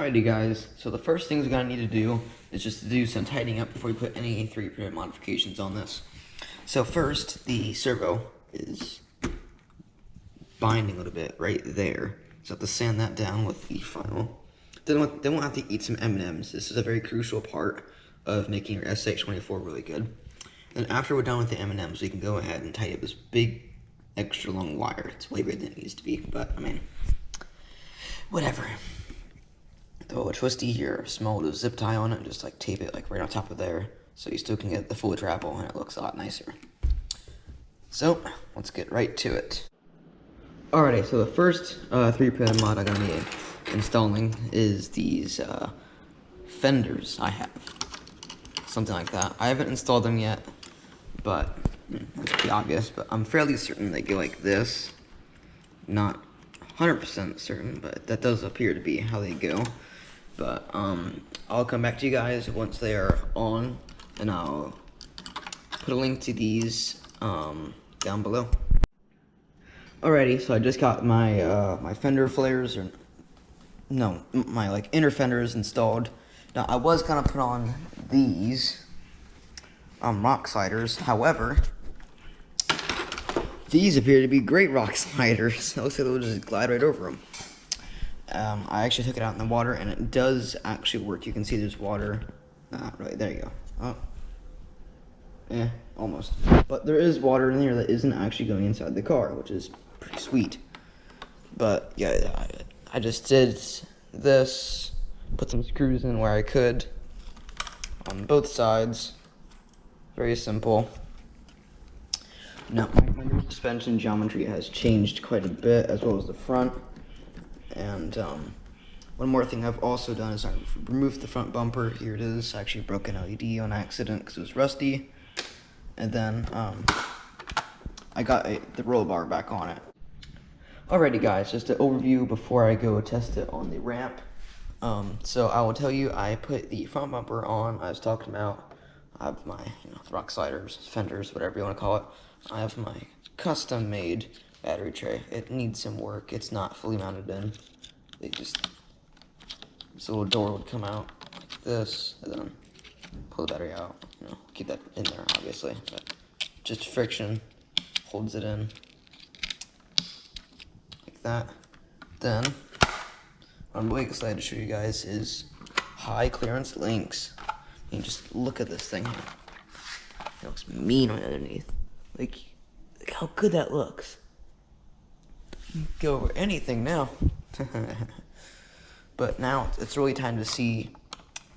Alrighty guys, so the first things we're going to need to do is just to do some tightening up before we put any 3D printed modifications on this. So first, the servo is binding a little bit right there. So I have to sand that down with the final. Then we'll have to eat some M&Ms. This is a very crucial part of making your SCX24 really good. Then after we're done with the M&Ms, we can go ahead and tighten up this big, extra long wire. It's way bigger than it needs to be, but I mean, whatever. Throw a twisty here, small little zip tie on it, and just like tape it like right on top of there, so you still can get the full travel and it looks a lot nicer. So let's get right to it. Alrighty, so the first 3D printed mod I'm gonna be installing is these fenders I have, something like that. I haven't installed them yet, but it's pretty obvious. But I'm fairly certain they go like this. Not 100% certain, but that does appear to be how they go. But I'll come back to you guys once they are on, and I'll put a link to these down below. Alrighty, so I just got my my fender flares, or no, my like inner fenders installed. Now I was gonna put on these rock sliders, however, these appear to be great rock sliders. It looks like they'll just glide right over them. I actually took it out in the water, and it does actually work. You can see there's water. Right, there you go. Oh. Almost. But there is water in here that isn't actually going inside the car, which is pretty sweet. But, yeah, I just did this, put some screws in where I could on both sides. Very simple. Now, my rear suspension geometry has changed quite a bit, as well as the front. And one more thing I've also done is I removed the front bumper. Here it is. I actually broke an LED on accident because it was rusty. And then I got the roll bar back on it. Alrighty guys, just an overview before I go test it on the ramp. So I will tell you, I put the front bumper on. I was talking about, I have my rock sliders, fenders, whatever you want to call it. I have my custom made battery tray. It needs some work. It's not fully mounted in. This little door would come out like this, and then pull the battery out. Keep that in there, obviously, but just friction holds it in like that. Then what I'm really excited to show you guys is high clearance links. You can just look at this thing here. It looks mean right underneath. Like, look how good that looks. Go over anything now. But now it's really time to see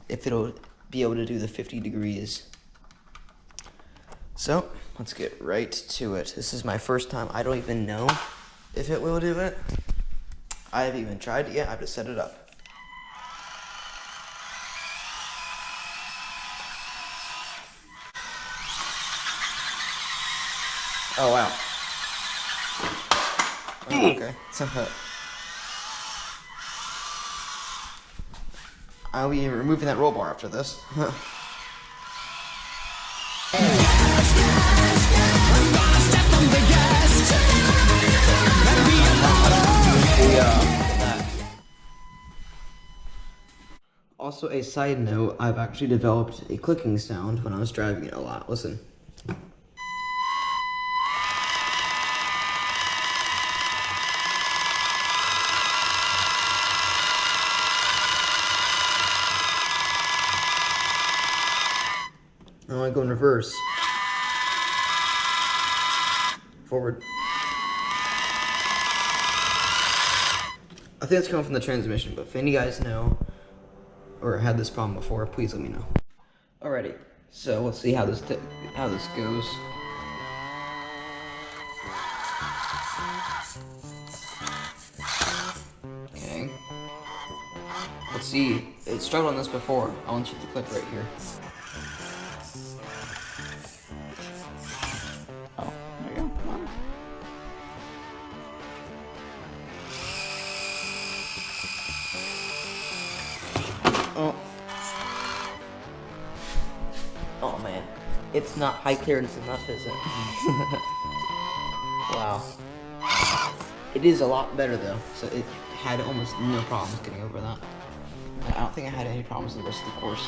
if it'll be able to do the 50 degrees. So let's get right to it. This is my first time. I don't even know if it will do it. I haven't even tried it yet. I have to set it up. Oh wow. Oh, okay. I'll be removing that roll bar after this. Also, a side note, I've actually developed a clicking sound when I was driving it a lot. Listen. I want to go in reverse. Forward. I think it's coming from the transmission, but if any of you guys know or had this problem before, please let me know. Alrighty, so let's see how this goes. Okay. Let's see. It struggled on this before. I'll insert the clip right here. Oh, there you go. Come on. Oh man, it's not high clearance enough, is it? Wow. It is a lot better though, so it had almost no problems getting over that. I don't think I had any problems with the rest of the course.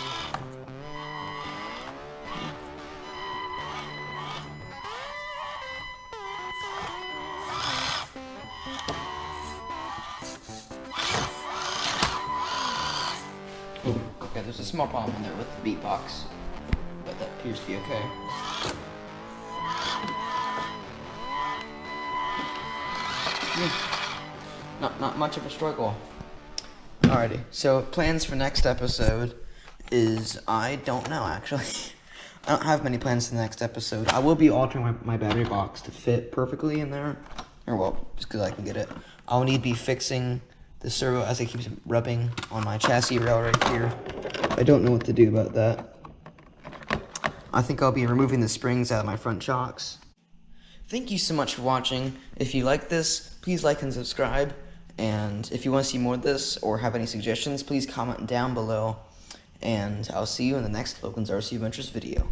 Okay, there's a small problem in there with the beatbox, but that appears to be okay. Not much of a struggle. Alrighty, so plans for next episode is, I don't know actually. I don't have many plans for the next episode. I will be altering my battery box to fit perfectly in there. Or well, just because I can get it. I'll need to be fixing the servo as it keeps rubbing on my chassis rail right here. I don't know what to do about that. I think I'll be removing the springs out of my front shocks. Thank you so much for watching. If you like this, please like and subscribe. And if you want to see more of this or have any suggestions, please comment down below. And I'll see you in the next Logan's RC Adventures video.